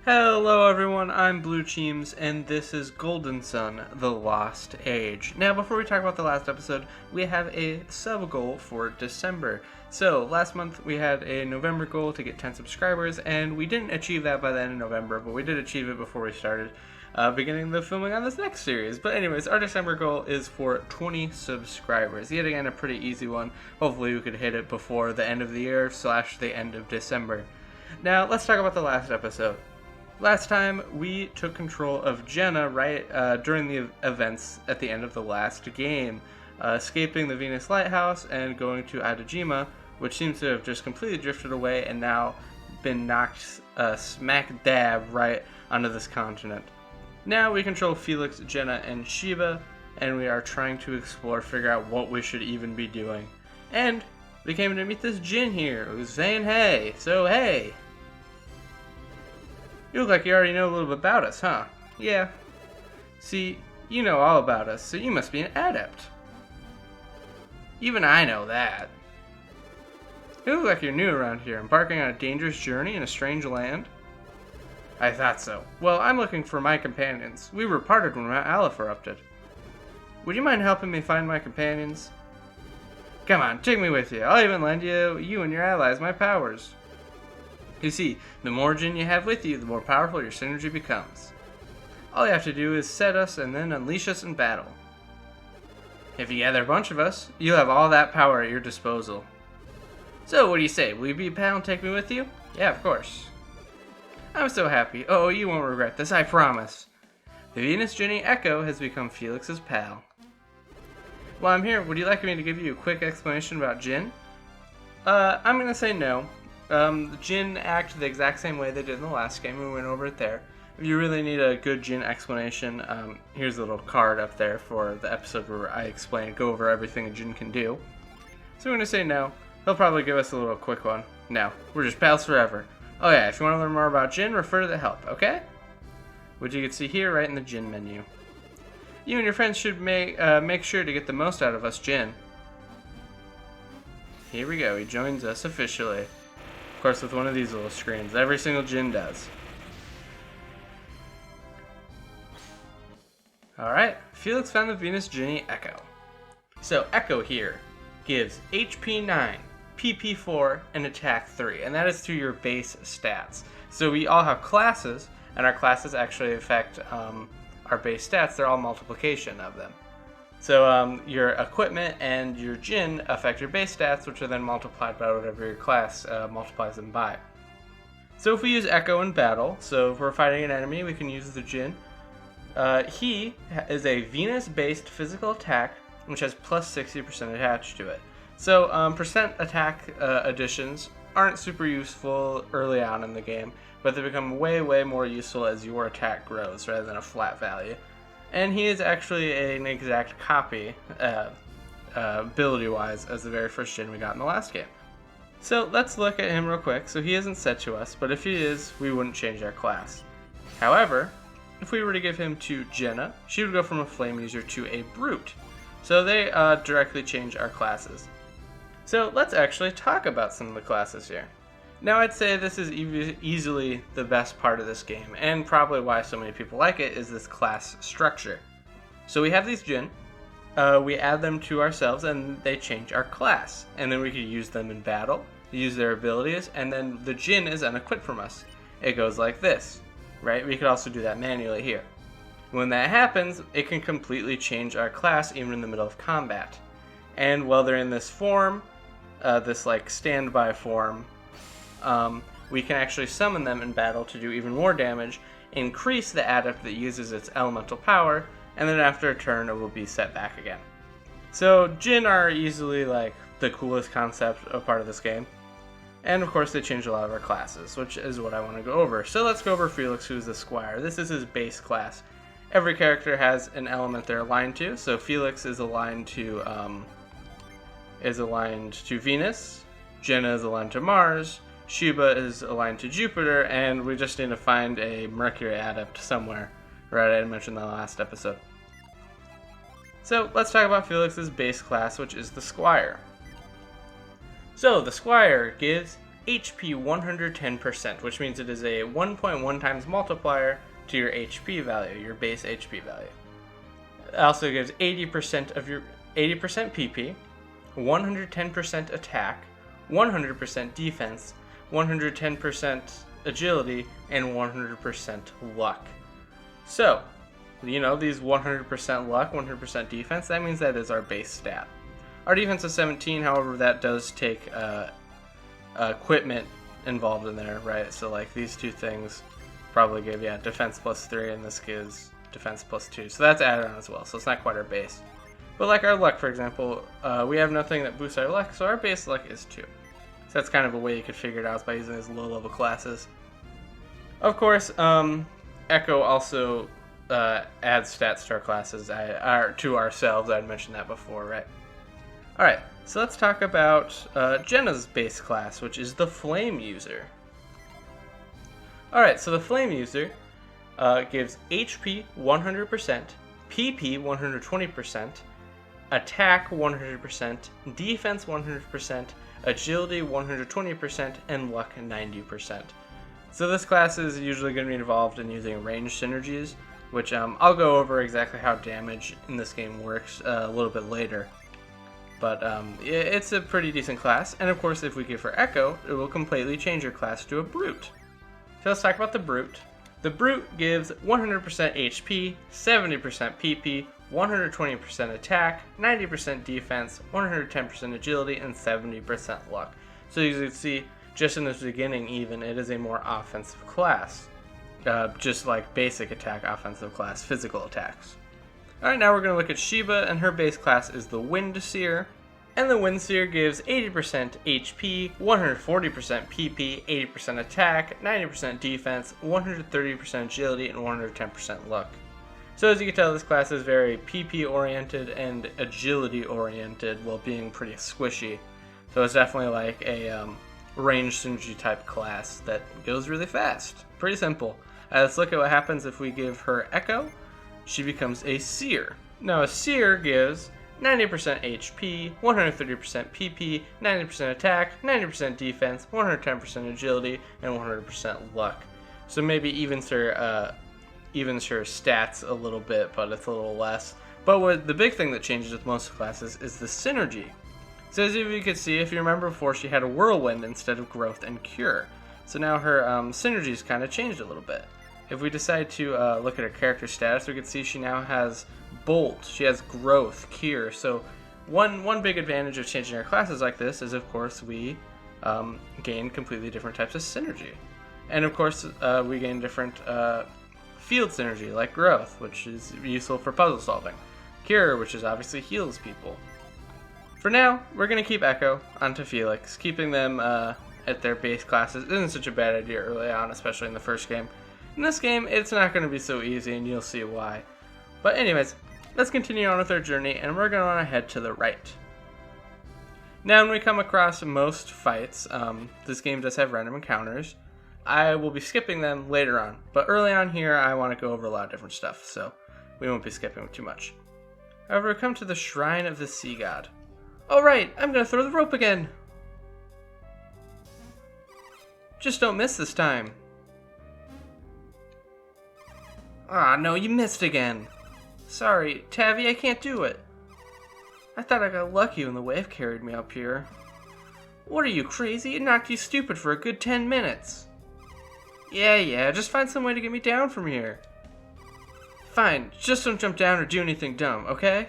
Hello everyone, I'm BlueCheems, and this is Golden Sun, The Lost Age. Now, before we talk about the last episode, we have a sub-goal for December. So, last month we had a November goal to get 10 subscribers, and we didn't achieve that by the end of November, but we did achieve it before we started beginning the filming on this next series. But anyways, our December goal is for 20 subscribers. Yet again, a pretty easy one. Hopefully we could hit it before the end of the year / the end of December. Now, let's talk about the last episode. Last time, we took control of Jenna during the events at the end of the last game, escaping the Venus Lighthouse and going to Adajima, which seems to have just completely drifted away and now been knocked smack dab right onto this continent. Now we control Felix, Jenna, and Shiba, and we are trying to figure out what we should even be doing. And we came to meet this Jin here, who's saying hey, so hey! You look like you already know a little bit about us, huh? Yeah. See, you know all about us, so you must be an adept. Even I know that. You look like you're new around here, embarking on a dangerous journey in a strange land. I thought so. Well, I'm looking for my companions. We were parted when Mount Aleph erupted. Would you mind helping me find my companions? Come on, take me with you. I'll even lend you and your allies my powers. You see, the more Jin you have with you, the more powerful your synergy becomes. All you have to do is set us and then unleash us in battle. If you gather a bunch of us, you'll have all that power at your disposal. So, what do you say? Will you be a pal and take me with you? Yeah, of course. I'm so happy. Oh, you won't regret this, I promise. The Venus Genie Echo has become Felix's pal. While I'm here, would you like me to give you a quick explanation about Jin? I'm gonna say no. The Jin act the exact same way they did in the last game. We went over it there. If you really need a good Jin explanation, here's a little card up there for the episode where I go over everything a Jin can do. So we're going to say no. He'll probably give us a little quick one. No, we're just pals forever. Oh yeah, if you want to learn more about Jin, refer to the help, okay? Which you can see here right in the Jin menu. You and your friends should make sure to get the most out of us Jin. Here we go, he joins us officially. Of course, with one of these little screens. Every single Jin does. Alright, Felix found the Venus Genie Echo. So, Echo here gives HP 9, PP 4, and Attack 3, and that is through your base stats. So we all have classes, and our classes actually affect our base stats. They're all multiplication of them. So your equipment and your Jin affect your base stats, which are then multiplied by whatever your class multiplies them by. So if we use Echo in battle, so if we're fighting an enemy, we can use the Jin. He is a Venus-based physical attack, which has plus 60% attached to it. So percent attack additions aren't super useful early on in the game, but they become way, way more useful as your attack grows rather than a flat value. And he is actually an exact copy, ability-wise, as the very first Jin we got in the last game. So let's look at him real quick. So he isn't set to us, but if he is, we wouldn't change our class. However, if we were to give him to Jenna, she would go from a flame user to a brute. So they directly change our classes. So let's actually talk about some of the classes here. Now I'd say this is easily the best part of this game, and probably why so many people like it is this class structure. So we have these Jin, we add them to ourselves and they change our class, and then we can use them in battle, use their abilities, and then the Jin is unequipped from us. It goes like this, right? We could also do that manually here. When that happens, it can completely change our class even in the middle of combat. And while they're in this form, this like standby form, we can actually summon them in battle to do even more damage, increase the adept that uses its elemental power, and then after a turn it will be set back again. So Jin are easily like the coolest concept of part of this game. And of course they change a lot of our classes, which is what I want to go over. So let's go over Felix, who's the Squire. This is his base class. Every character has an element they're aligned to. So Felix is aligned to Venus, Jenna is aligned to Mars, Shiba is aligned to Jupiter, and we just need to find a Mercury adept somewhere. Right, I mentioned that last episode. So let's talk about Felix's base class, which is the Squire. So the Squire gives HP 110%, which means it is a 1.1 times multiplier to your HP value, your base HP value. It also gives 80% of your 80% PP, 110% attack, 100% defense, 110% agility, and 100% luck. So, you know, these 100% luck, 100% defense, that means that is our base stat. Our defense is 17, however, that does take equipment involved in there, right? So, like, these two things probably give, defense plus 3, and this gives defense plus 2. So that's added on as well, so it's not quite our base. But like our luck, for example, we have nothing that boosts our luck, so our base luck is 2. So that's kind of a way you could figure it out by using these low-level classes. Of course, Echo also adds stats to our classes, to ourselves. I had mentioned that before, right? Alright, so let's talk about Jenna's base class, which is the Flame User. Alright, so the Flame User gives HP 100%, PP 120%, attack 100%, defense 100%, agility 120%, and luck 90%. So this class is usually going to be involved in using range synergies, which I'll go over exactly how damage in this game works a little bit later. But it's a pretty decent class, and of course if we give her Echo, it will completely change your class to a Brute. So let's talk about the Brute. The Brute gives 100% HP, 70% PP, 120% attack, 90% defense, 110% agility, and 70% luck. So as you can see, just in this beginning even, it is a more offensive class. Just like basic attack, offensive class, physical attacks. Alright, now we're going to look at Sheba, and her base class is the Wind Seer. And the Wind Seer gives 80% HP, 140% PP, 80% attack, 90% defense, 130% agility, and 110% luck. So as you can tell, this class is very PP oriented and agility oriented while being pretty squishy. So it's definitely like a range synergy type class that goes really fast. Pretty simple. Let's look at what happens if we give her Echo. She becomes a Seer. Now a Seer gives 90% HP, 130% PP, 90% attack, 90% defense, 110% agility, and 100% luck. So maybe evens her stats a little bit, but it's a little less. But the big thing that changes with most classes is the synergy. So as you can see, if you remember before, she had a Whirlwind instead of Growth and Cure. So now her synergies kind of changed a little bit. If we decide to look at her character status, we can see she now has Bolt, she has Growth, Cure. So one big advantage of changing our classes like this is, of course, we gain completely different types of synergy. And of course, we gain different field synergy, like Growth, which is useful for puzzle solving. Cure, which is obviously heals people. For now, we're going to keep Echo onto Felix. Keeping them at their base classes isn't such a bad idea early on, especially in the first game. In this game, it's not going to be so easy, and you'll see why. But anyways, let's continue on with our journey, and we're going to want to head to the right. Now, when we come across most fights, this game does have random encounters. I will be skipping them later on, but early on here, I want to go over a lot of different stuff, so we won't be skipping too much. However, we come to the Shrine of the Sea God. Alright, I'm going to throw the rope again! Just don't miss this time. Ah, no, you missed again. Sorry, Tavi, I can't do it. I thought I got lucky when the wave carried me up here. What are you, crazy? It knocked you stupid for a good 10 minutes. Yeah, just find some way to get me down from here. Fine, just don't jump down or do anything dumb, okay?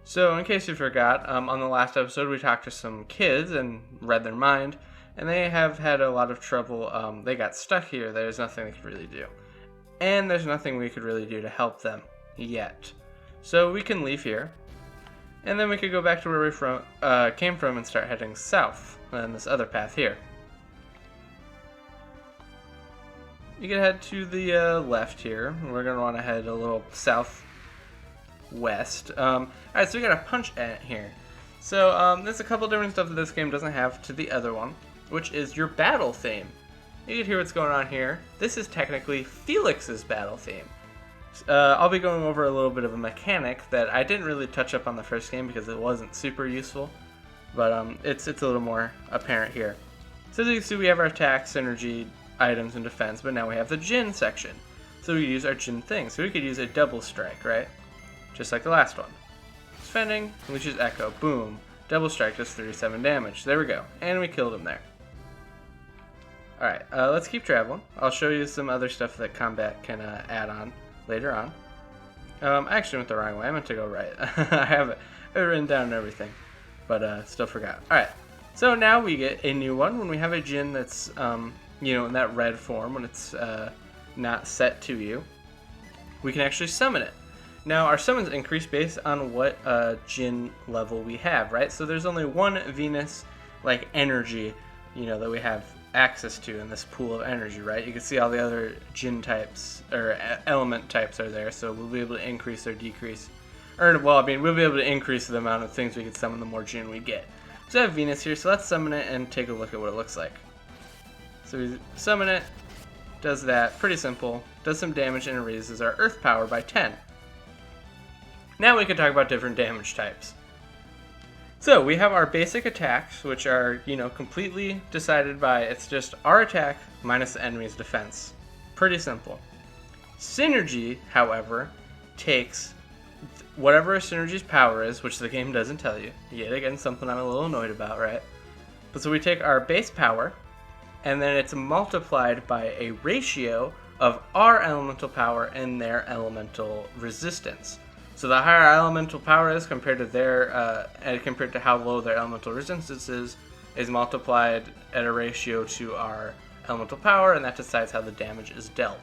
So, in case you forgot, on the last episode we talked to some kids and read their mind, and they have had a lot of trouble. They got stuck here. There's nothing they could really do. And there's nothing we could really do to help them yet. So we can leave here, and then we could go back to where we came from and start heading south on this other path here. You can head to the left here. We're going to want to head a little southwest. Alright, so we got a punch ant here. So there's a couple different stuff that this game doesn't have to the other one, which is your battle theme. You can hear what's going on here. This is technically Felix's battle theme. I'll be going over a little bit of a mechanic that I didn't really touch up on the first game because it wasn't super useful, but it's a little more apparent here. So as you can see, we have our attack, synergy, items, and defense, but now we have the Jin section. So we use our Jin thing. So we could use a double strike, right? Just like the last one. Defending, which is Echo. Boom. Double strike does 37 damage. There we go. And we killed him there. Alright, let's keep traveling. I'll show you some other stuff that combat can add on later on. I actually went the wrong way. I meant to go right. I have it written down and everything, but still forgot. Alright, so now we get a new one when we have a Jin that's, in that red form, when it's not set to you. We can actually summon it. Now, our summons increase based on what Jin level we have, right? So there's only one Venus, energy, that we have access to in this pool of energy, right? You can see all the other Jin types, or element types are there, so we'll be able to increase or decrease. We'll be able to increase the amount of things we can summon the more Jin we get. So I have Venus here, so let's summon it and take a look at what it looks like. So we summon it, does that, pretty simple, does some damage and it raises our Earth power by 10. Now we can talk about different damage types. So we have our basic attacks, which are, completely decided by, it's just our attack minus the enemy's defense. Pretty simple. Synergy, however, takes whatever a synergy's power is, which the game doesn't tell you. Yet again, something I'm a little annoyed about, right? But so we take our base power, and then it's multiplied by a ratio of our elemental power and their elemental resistance. So the higher our elemental power is compared to compared to how low their elemental resistance is multiplied at a ratio to our elemental power, and that decides how the damage is dealt.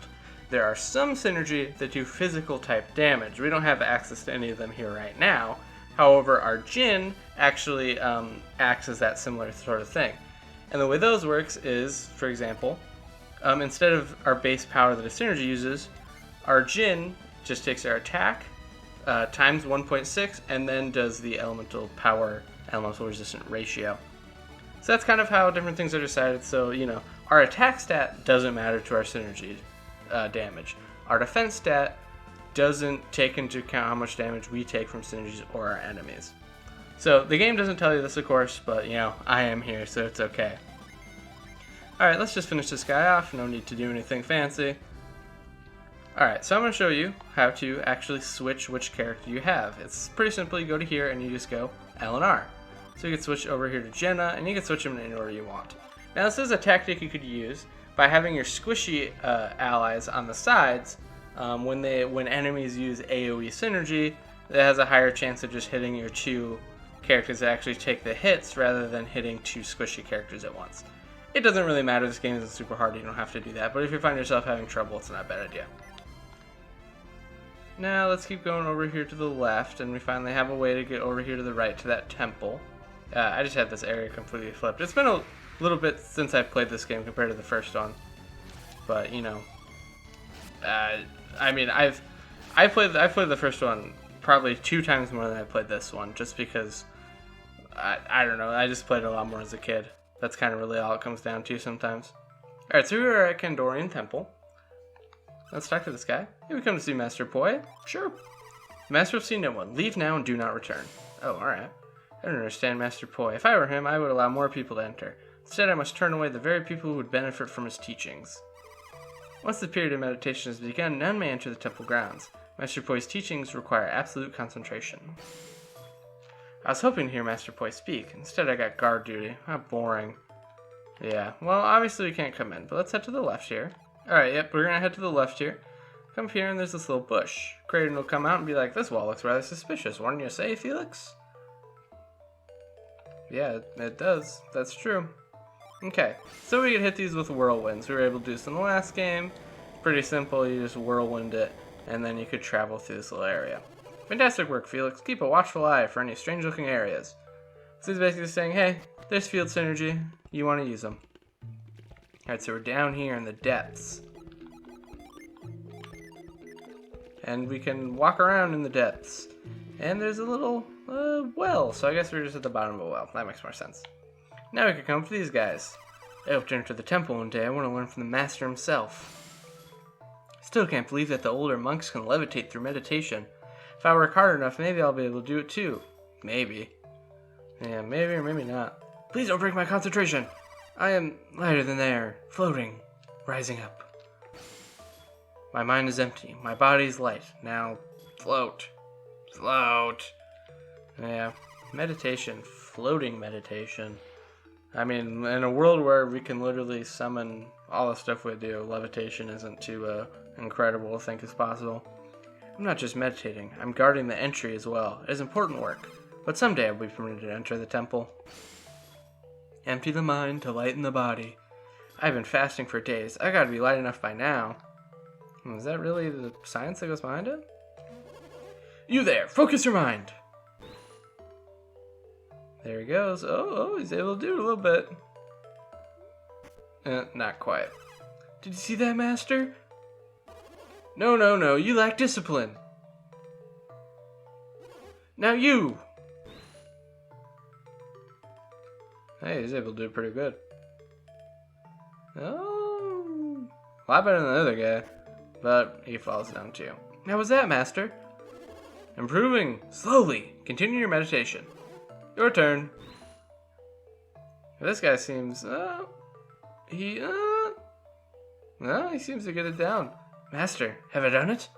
There are some synergy that do physical type damage. We don't have access to any of them here right now. However, our Jin actually acts as that similar sort of thing. And the way those works is, for example, instead of our base power that a synergy uses, our Jin just takes our attack, times 1.6, and then does the elemental power, elemental resistant ratio. So that's kind of how different things are decided. So, our attack stat doesn't matter to our synergy damage. Our defense stat doesn't take into account how much damage we take from synergies or our enemies. So the game doesn't tell you this, of course, but, I am here, so it's okay. Alright, let's just finish this guy off. No need to do anything fancy. Alright, so I'm going to show you how to actually switch which character you have. It's pretty simple. You go to here and you just go L and R. So you can switch over here to Jenna, and you can switch them in any order you want. Now this is a tactic you could use by having your squishy allies on the sides. When enemies use AoE synergy, it has a higher chance of just hitting your two characters that actually take the hits rather than hitting two squishy characters at once. It doesn't really matter. This game isn't super hard. You don't have to do that. But if you find yourself having trouble, it's not a bad idea. Now let's keep going over here to the left, and we finally have a way to get over here to the right to that temple. I just had this area completely flipped. It's been a little bit since I've played this game compared to the first one, but I've played the first one probably 2 times more than I played this one, just because I don't know. I just played it a lot more as a kid. That's kind of really all it comes down to sometimes. All right, so we're at Kandorian Temple. Let's talk to this guy. Hey, we come to see Master Poi. Sure. The Master will see no one. Leave now and do not return. Oh, alright. I don't understand Master Poi. If I were him, I would allow more people to enter. Instead, I must turn away the very people who would benefit from his teachings. Once the period of meditation has begun, none may enter the temple grounds. Master Poi's teachings require absolute concentration. I was hoping to hear Master Poi speak. Instead, I got guard duty. How boring. Yeah, well, obviously we can't come in, but let's head to the left here. Alright, yep, we're gonna head to the left here. Come up here and there's this little bush. Kraden will come out and be like, this wall looks rather suspicious. Wouldn't you say, Felix? Yeah, it does. That's true. Okay, so we could hit these with whirlwinds. We were able to do this in the last game. Pretty simple, you just whirlwind it, and then you could travel through this little area. Fantastic work, Felix. Keep a watchful eye for any strange-looking areas. So he's basically saying, hey, there's field synergy. You want to use them. Alright, so we're down here in the depths. And we can walk around in the depths. And there's a little well, so I guess we're just at the bottom of a well. That makes more sense. Now we can come to these guys. I hope to enter the temple one day. I want to learn from the master himself. Still can't believe that the older monks can levitate through meditation. If I work hard enough, maybe I'll be able to do it too. Maybe. Yeah, maybe or maybe not. Please don't break my concentration. I am lighter than air, floating, rising up. My mind is empty. My body is light. Now, float. Float. Yeah, meditation. Floating meditation. I mean, in a world where we can literally summon all the stuff we do, levitation isn't too incredible to think is possible. I'm not just meditating. I'm guarding the entry as well. It is important work. But someday I'll be permitted to enter the temple. Empty the mind to lighten the body. I've been fasting for days. I gotta be light enough by now. Is that really the science that goes behind it? You there! Focus your mind! There he goes. Oh, he's able to do it a little bit. Not quite. Did you see that, Master? No. You lack discipline. Now you! Hey, he's able to do it pretty good. Oh, a lot better than the other guy. But he falls down too. How was that, Master? Improving. Slowly. Continue your meditation. Your turn. This guy seems, he seems to get it down. Master, have I done it?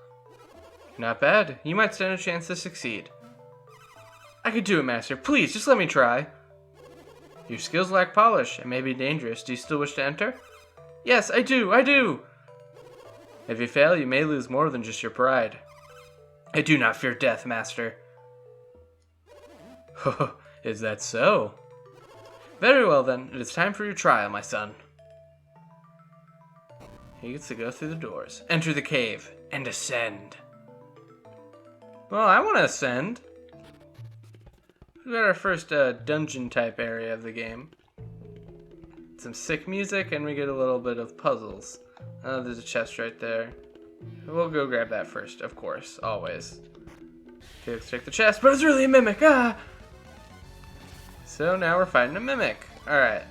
Not bad. You might stand a chance to succeed. I could do it, Master. Please, just let me try. Your skills lack polish and may be dangerous. Do you still wish to enter? Yes, I do. If you fail, you may lose more than just your pride. I do not fear death, Master. Is that so? Very well then, it is time for your trial, my son. He gets to go through the doors, enter the cave, and ascend. Well, I want to ascend. We got our first dungeon type area of the game. Some sick music, and we get a little bit of puzzles. There's a chest right there. We'll go grab that first, of course, always. Okay, let's check the chest, but it's really a mimic! Ah! So now we're fighting a mimic. Alright.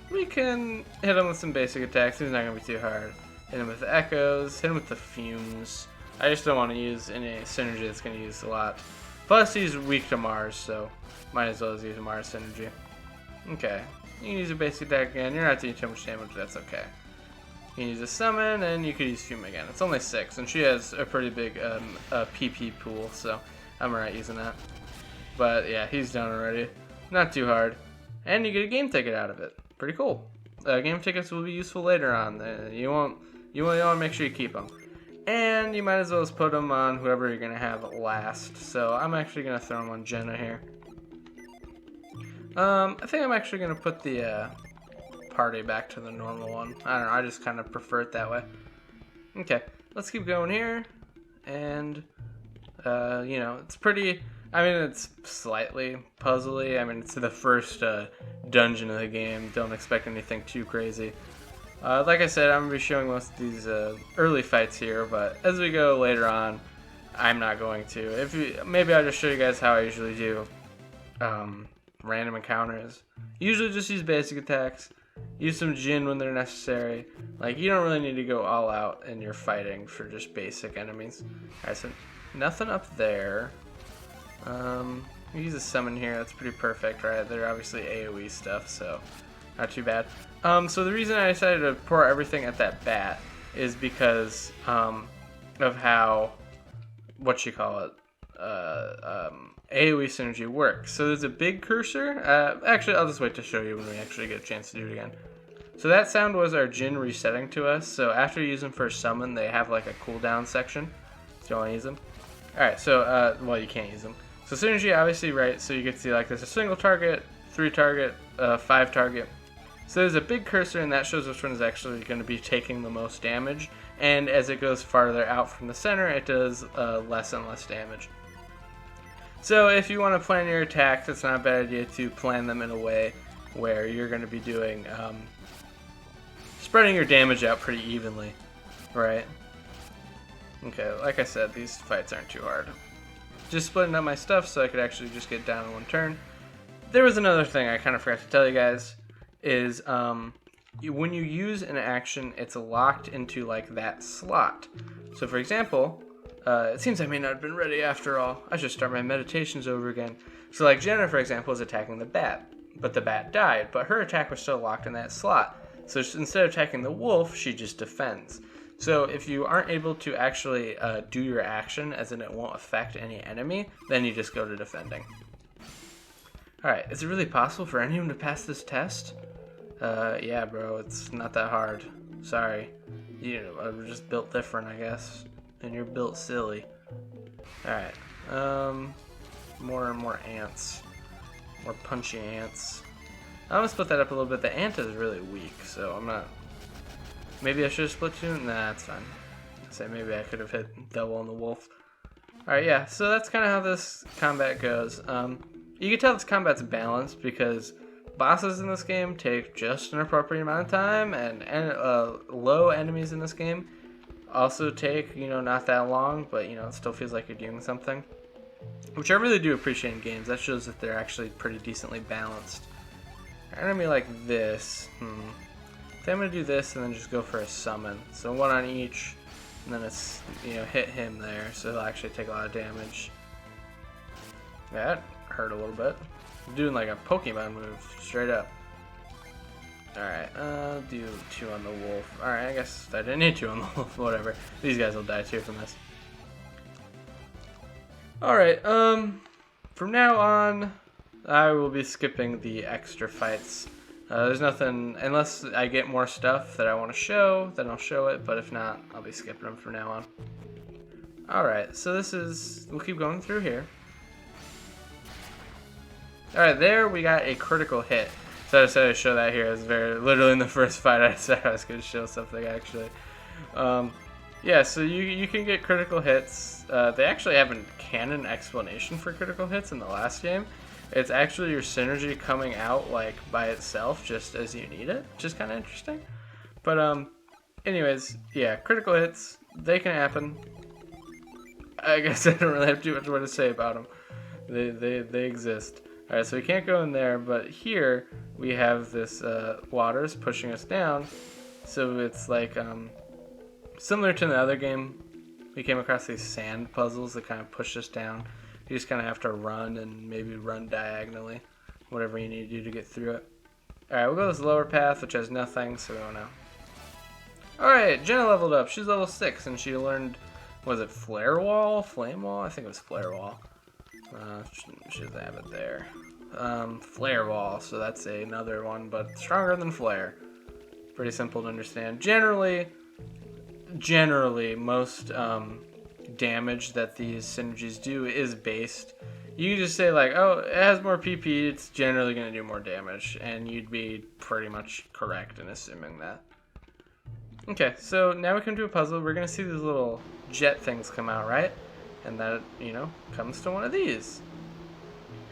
We can hit him with some basic attacks. He's not going to be too hard. Hit him with the echoes. Hit him with the fumes. I just don't want to use any synergy that's going to use a lot. Plus, he's weak to Mars, so might as well as use Mars synergy. Okay. You can use a basic attack again. You're not doing too much damage, but that's okay. You can use a summon, and you could use Fume again. It's only 6, and she has a pretty big PP pool, so I'm alright using that. But yeah, he's done already. Not too hard. And you get a game ticket out of it. Pretty cool. Game tickets will be useful later on. You want to make sure you keep them. And you might as well just put them on whoever you're going to have last. So I'm actually going to throw them on Jenna here. I think I'm actually going to put the party back to the normal one. I don't know, I just kind of prefer it that way. Okay, let's keep going here. And, you know, it's pretty... I mean, it's slightly puzzly. I mean, it's the first dungeon of the game. Don't expect anything too crazy. Like I said, I'm going to be showing most of these early fights here, but as we go later on, I'm not going to. Maybe I'll just show you guys how I usually do random encounters. Usually just use basic attacks. Use some Jin when they're necessary. Like, you don't really need to go all out in your fighting for just basic enemies. Alright, so nothing up there. Use a summon here, that's pretty perfect, right? They're obviously AoE stuff, so not too bad. So the reason I decided to pour everything at that bat is because of how, AoE synergy works. So there's a big cursor. Actually, I'll just wait to show you when we actually get a chance to do it again. So that sound was our Jin resetting to us. So after you use them for a summon, they have like a cooldown section. So you want to use them? Alright, so, well, you can't use them. So synergy, obviously, right, so you get to see, like, there's a single target, 3 target, 5 target. So there's a big cursor, and that shows which one is actually going to be taking the most damage. And as it goes farther out from the center, it does less and less damage. So if you want to plan your attacks, it's not a bad idea to plan them in a way where you're going to be doing, spreading your damage out pretty evenly, right? Okay, like I said, these fights aren't too hard. Just splitting up my stuff so I could actually just get down in one turn. There was another thing I kind of forgot to tell you guys, is when you use an action, it's locked into like that slot. So for example, it seems I may not have been ready after all. I should start my meditations over again. So like Jenna, for example, is attacking the bat, but the bat died, but her attack was still locked in that slot. So instead of attacking the wolf, she just defends. So if you aren't able to actually do your action, as in it won't affect any enemy, then you just go to defending. Alright, is it really possible for anyone to pass this test? Yeah, bro, it's not that hard. Sorry. You know, I'm just built different, I guess. And you're built silly. Alright, more and more ants. More punchy ants. I'm gonna split that up a little bit. The ant is really weak, so I'm not... Maybe I should have split two? Nah, that's fine. Say maybe I could have hit double on the wolf. Alright, yeah, so that's kind of how this combat goes. You can tell this combat's balanced because bosses in this game take just an appropriate amount of time, and low enemies in this game also take, you know, not that long, but, you know, it still feels like you're doing something. Which I really do appreciate in games. That shows that they're actually pretty decently balanced. An enemy like this, I think I'm going to do this and then just go for a summon. So one on each, and then it's, you know, hit him there, so he'll actually take a lot of damage. That hurt a little bit. I'm doing like a Pokemon move, straight up. Alright, I'll do 2 on the wolf. Alright, I guess I didn't need 2 on the wolf, whatever. These guys will die too from this. Alright, from now on, I will be skipping the extra fights. There's nothing, unless I get more stuff that I want to show, then I'll show it, but if not, I'll be skipping them from now on. Alright, so this is, we'll keep going through here. Alright, there we got a critical hit. So I decided to show that here. It was literally in the first fight I decided I was going to show something actually. Yeah, so you can get critical hits. They actually have a canon explanation for critical hits in the last game. It's actually your synergy coming out like by itself just as you need it, which is kind of interesting. But anyways, yeah, critical hits, they can happen. I guess I don't really have too much more to say about them. They exist. Alright, so we can't go in there, but here we have this waters pushing us down. So it's like similar to the other game. We came across these sand puzzles that kind of push us down. You just kind of have to run and maybe run diagonally. Whatever you need to do to get through it. Alright, we'll go this lower path, which has nothing, so we don't know. Alright, Jenna leveled up. She's level 6, and she learned, was it Flare Wall? Flame Wall? I think it was Flare Wall. She doesn't have it there. Flare Wall, so that's another one, but stronger than Flare. Pretty simple to understand. Generally, most damage that these synergies do is based. You can just say like, oh, it has more PP, it's generally going to do more damage, and you'd be pretty much correct in assuming that. Okay, so now we come to a puzzle. We're going to see these little jet things come out, right? And that, you know, comes to one of these.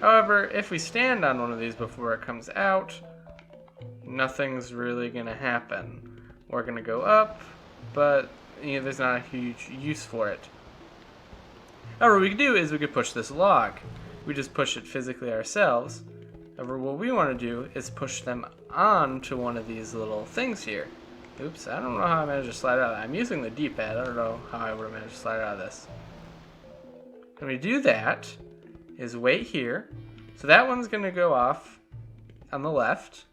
However, if we stand on one of these before it comes out, nothing's really going to happen. We're going to go up, but you know, there's not a huge use for it. However, what we can do is we could push this log. We just push it physically ourselves. However, what we want to do is push them onto one of these little things here. Oops, I don't know how I managed to slide out of that. I'm using the D-pad. I don't know how I would have managed to slide out of this. When we do that, is wait here. So that one's going to go off on the left.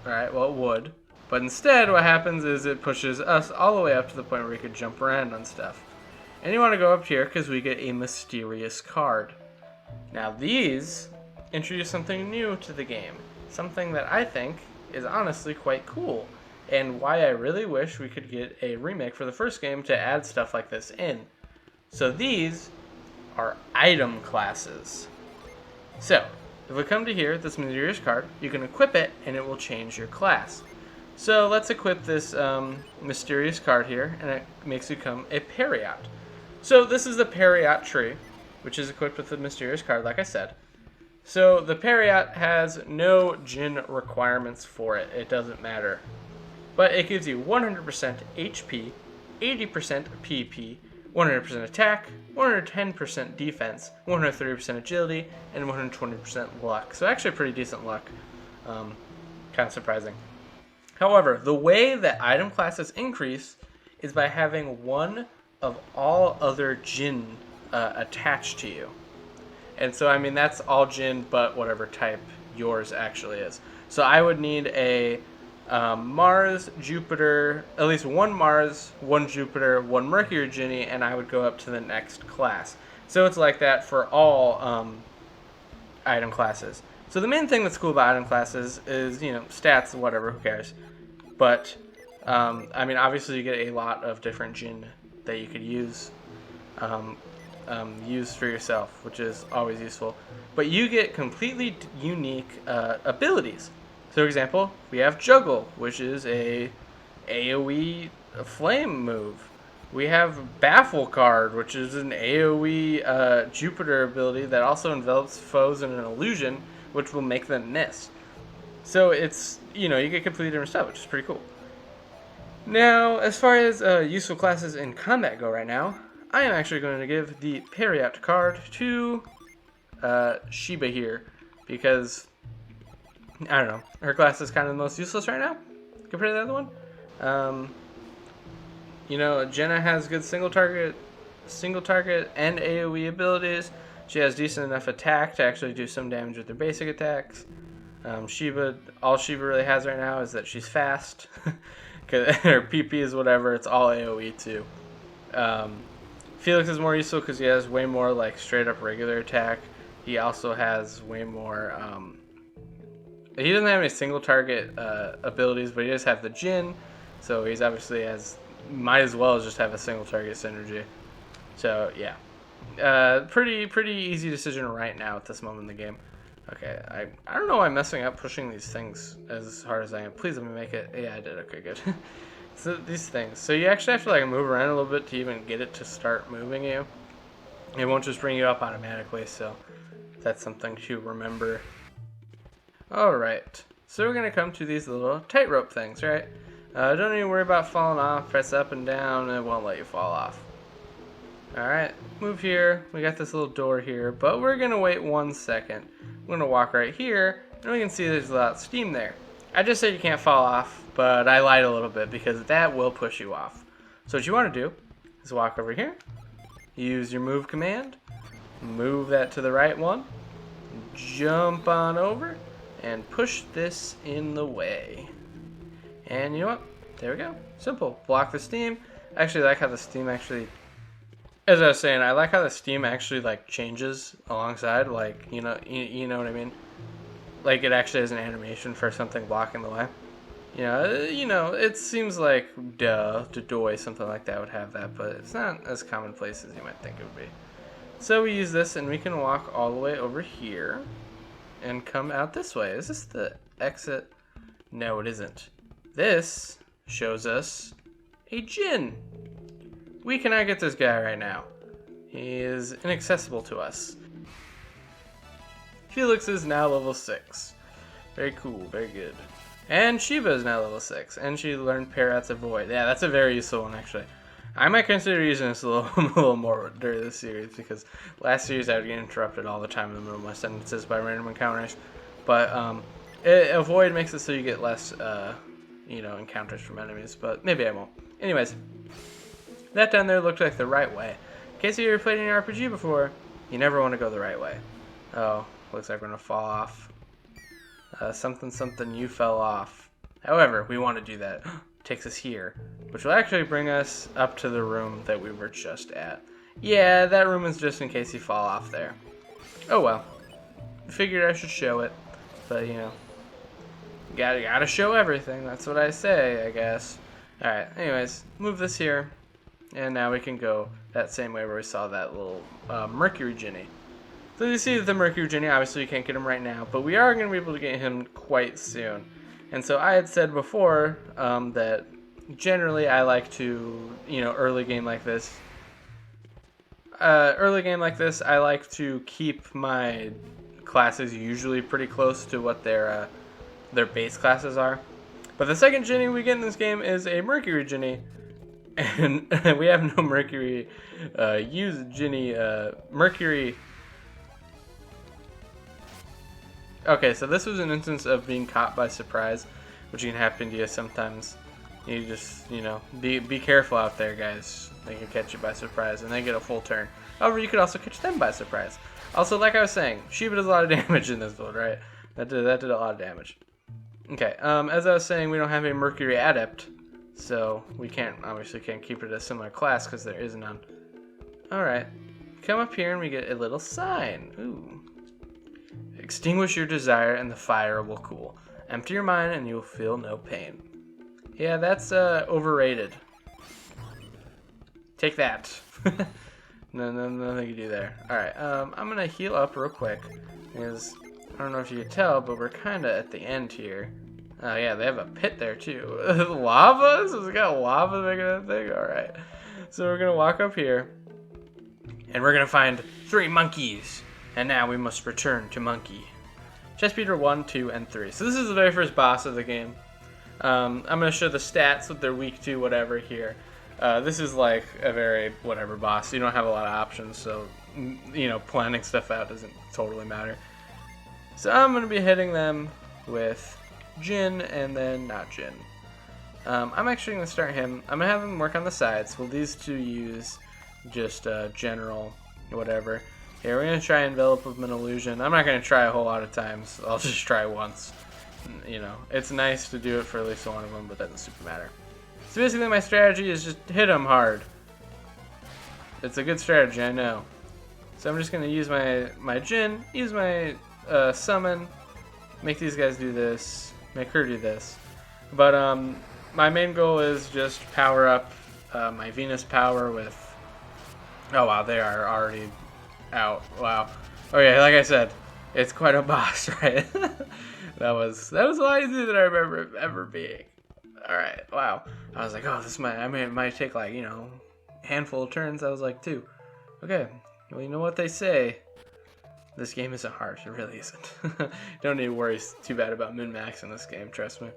Alright, well it would. But instead what happens is it pushes us all the way up to the point where we could jump around on stuff. And you want to go up here because we get a mysterious card. Now these introduce something new to the game. Something that I think is honestly quite cool. And why I really wish we could get a remake for the first game to add stuff like this in. So these are item classes. So, if we come to here, this mysterious card, you can equip it and it will change your class. So let's equip this mysterious card here, and it makes you become a Periot. So this is the Periot tree, which is equipped with the mysterious card, like I said. So the Periot has no Jin requirements for it. It doesn't matter. But it gives you 100% HP, 80% PP, 100% attack, 110% defense, 130% agility, and 120% luck. So actually pretty decent luck. Kind of surprising. However, the way that item classes increase is by having one of all other Jin attached to you. And so, I mean, that's all Jin, but whatever type yours actually is. So I would need a Mars, Jupiter, at least one Mars, one Jupiter, one Mercury Jinny, and I would go up to the next class. So it's like that for all item classes. So the main thing that's cool about item classes is, stats, whatever, who cares. But, I mean, obviously you get a lot of different Jin that you could use for yourself, which is always useful. But you get completely unique abilities. So, for example, we have Juggle, which is a AoE flame move. We have Baffle card, which is an AoE Jupiter ability that also envelops foes in an illusion, which will make them miss. So it's, you get completely different stuff, which is pretty cool. Now, as far as useful classes in combat go right now, I am actually going to give the Parry Out card to Shiba here, because, I don't know, her class is kind of the most useless right now, compared to the other one. Jenna has good single target and AoE abilities. She has decent enough attack to actually do some damage with her basic attacks. Shiba, all Shiba really has right now is that she's fast. Her PP is whatever, it's all AoE too. Felix is more useful because he has way more like straight up regular attack. He also has way more, he doesn't have any single target abilities, but he does have the Jin, so he's obviously might as well just have a single target synergy. So yeah, pretty easy decision right now at this moment in the game. Okay, I don't know why I'm messing up pushing these things as hard as I am. Please let me make it. Yeah, I did. Okay, good. So these things. So you actually have to like move around a little bit to even get it to start moving you. It won't just bring you up automatically, so that's something to remember. Alright, so we're going to come to these little tightrope things, right? Don't even worry about falling off. Press up and down and it won't let you fall off. Alright, move here. We got this little door here, but we're going to wait 1 second. We're going to walk right here, and we can see there's a lot of steam there. I just said you can't fall off, but I lied a little bit because that will push you off. So what you want to do is walk over here, use your move command, move that to the right one, jump on over, and push this in the way. And you know what? There we go. Simple. Block the steam. I actually like how the steam actually... As I was saying, I like how the steam actually like changes alongside, like, you know what I mean? Like it actually has an animation for something blocking the way. It seems like Dodoy, something like that would have that, but it's not as commonplace as you might think it would be. So we use this and we can walk all the way over here and come out this way. Is this the exit? No, it isn't. This shows us a Jin. We cannot get this guy right now. He is inaccessible to us. Felix is now level 6. Very cool, very good. And Shiba is now level 6, and she learned Parrot's Avoid. Yeah, that's a very useful one, actually. I might consider using this a little more during this series, because last series I would get interrupted all the time in the middle of my sentences by random encounters. But Avoid makes it so you get less, encounters from enemies, but maybe I won't. Anyways. That down there looked like the right way. In case you ever played any RPG before, you never want to go the right way. Oh, looks like we're going to fall off. Something, you fell off. However, we want to do that. Takes us here, which will actually bring us up to the room that we were just at. Yeah, that room is just in case you fall off there. Oh well. Figured I should show it. But, gotta show everything. That's what I say, I guess. Alright, anyways, move this here. And now we can go that same way where we saw that little Mercury Jinny. So you see the Mercury Jinny, obviously you can't get him right now, but we are going to be able to get him quite soon. And so I had said before that generally I like to, early game like this, I like to keep my classes usually pretty close to what their base classes are. But the second Jinny we get in this game is a Mercury Jinny. And we have no Mercury Mercury. Okay, so this was an instance of being caught by surprise, which can happen to you sometimes. You just, be careful out there, guys. They can catch you by surprise, and they get a full turn. However, you could also catch them by surprise. Also, like I was saying, Shiva does a lot of damage in this build, right? That did a lot of damage. Okay, as I was saying, we don't have a Mercury Adept, so we obviously can't keep it a similar class because there is none. Alright, come up here and we get a little sign. Ooh. Extinguish your desire and the fire will cool. Empty your mind and you will feel no pain. Yeah, that's overrated. Take that. Nothing you do there. Alright, I'm gonna heal up real quick because I don't know if you can tell, but we're kinda at the end here. Oh yeah, they have a pit there too. Lava? So it's got lava making that thing? Alright. So we're gonna walk up here and we're gonna find 3 monkeys. And now we must return to Monkey. Chest beater 1, 2, and 3. So this is the very first boss of the game. I'm going to show the stats, what they're weak to, whatever here. This is like a very whatever boss. You don't have a lot of options, so planning stuff out doesn't totally matter. So I'm going to be hitting them with Jin and then not Jin. I'm actually going to start him. I'm going to have him work on the sides. Well, these two use just general whatever. Here, we're going to try Envelop of an Illusion. I'm not going to try a whole lot of times. I'll just try once. It's nice to do it for at least one of them, but that doesn't super matter. So basically my strategy is just hit them hard. It's a good strategy, I know. So I'm just going to use my Jin, use my summon, make these guys do this, make her do this. But my main goal is just power up my Venus power with... Oh wow, they are already... out. Wow. Okay, like I said, it's quite a boss, right? that was a lot easier than I remember it ever being. Alright, wow. I was like, oh, it might take like, a handful of turns. I was like, 2. Okay. Well, you know what they say. This game isn't hard. It really isn't. Don't need to worry too bad about min-max in this game, trust me.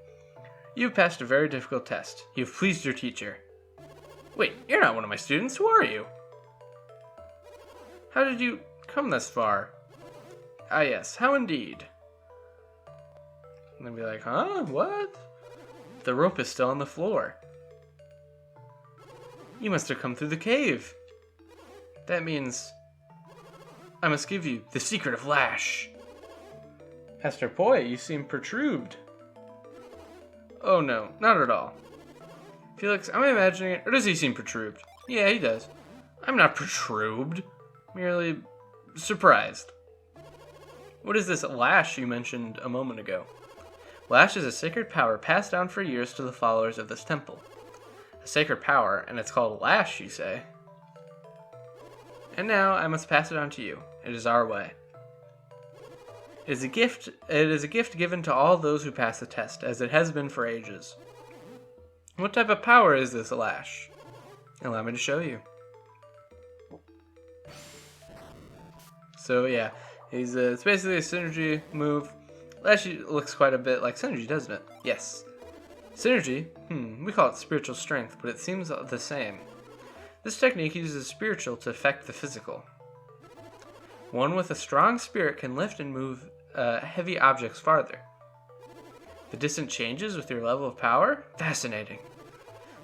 You've passed a very difficult test. You've pleased your teacher. Wait, you're not one of my students. Who are you? How did you come this far? Ah yes, how indeed. And they'd be like, huh? What? The rope is still on the floor. You must have come through the cave. That means I must give you the secret of Lash. Hester Poi, you seem perturbed. Oh no, not at all. Felix, am I imagining it, or does he seem perturbed? Yeah, he does. I'm not perturbed. Merely surprised. What is this Lash you mentioned a moment ago? Lash is a sacred power passed down for years to the followers of this temple. A sacred power, and it's called Lash, you say? And now I must pass it on to you. It is our way. It is a gift given to all those who pass the test, as it has been for ages. What type of power is this Lash? Allow me to show you. So yeah, it's basically a synergy move. Actually looks quite a bit like synergy, doesn't it? Yes. Synergy? We call it spiritual strength, but it seems the same. This technique uses spiritual to affect the physical. One with a strong spirit can lift and move heavy objects farther. The distance changes with your level of power? Fascinating.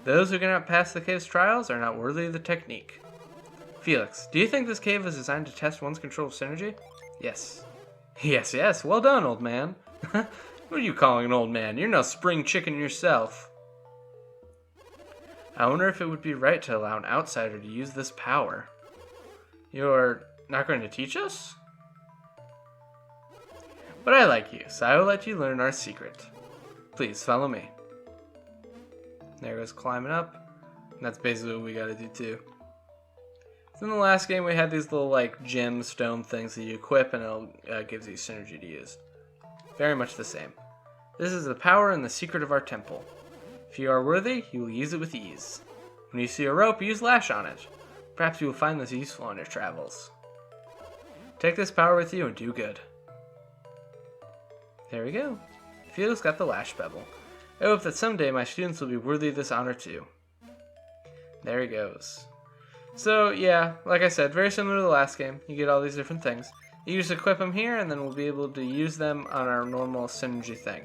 Those who cannot pass the cave's trials are not worthy of the technique. Felix, do you think this cave is designed to test one's control of synergy? Yes. Yes. Well done, old man. What are you calling an old man? You're no spring chicken yourself. I wonder if it would be right to allow an outsider to use this power. You're not going to teach us? But I like you, so I will let you learn our secret. Please, follow me. There goes climbing up. And that's basically what we gotta do too. So in the last game we had these little like gemstone things that you equip and it gives you synergy to use. Very much the same. This is the power and the secret of our temple. If you are worthy, you will use it with ease. When you see a rope, use Lash on it. Perhaps you will find this useful on your travels. Take this power with you and do good. There we go. Felix got the Lash Pebble. I hope that someday my students will be worthy of this honor too. There he goes. So yeah, like I said, very similar to the last game. You get all these different things. You just equip them here, and then we'll be able to use them on our normal synergy thing.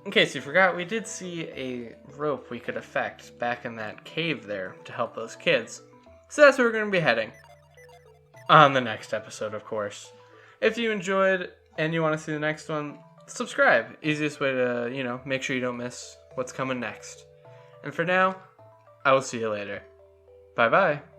In case you forgot, we did see a rope we could affect back in that cave there to help those kids. So that's where we're going to be heading. On the next episode, of course. If you enjoyed and you want to see the next one, subscribe. Easiest way to, make sure you don't miss what's coming next. And for now, I will see you later. Bye-bye.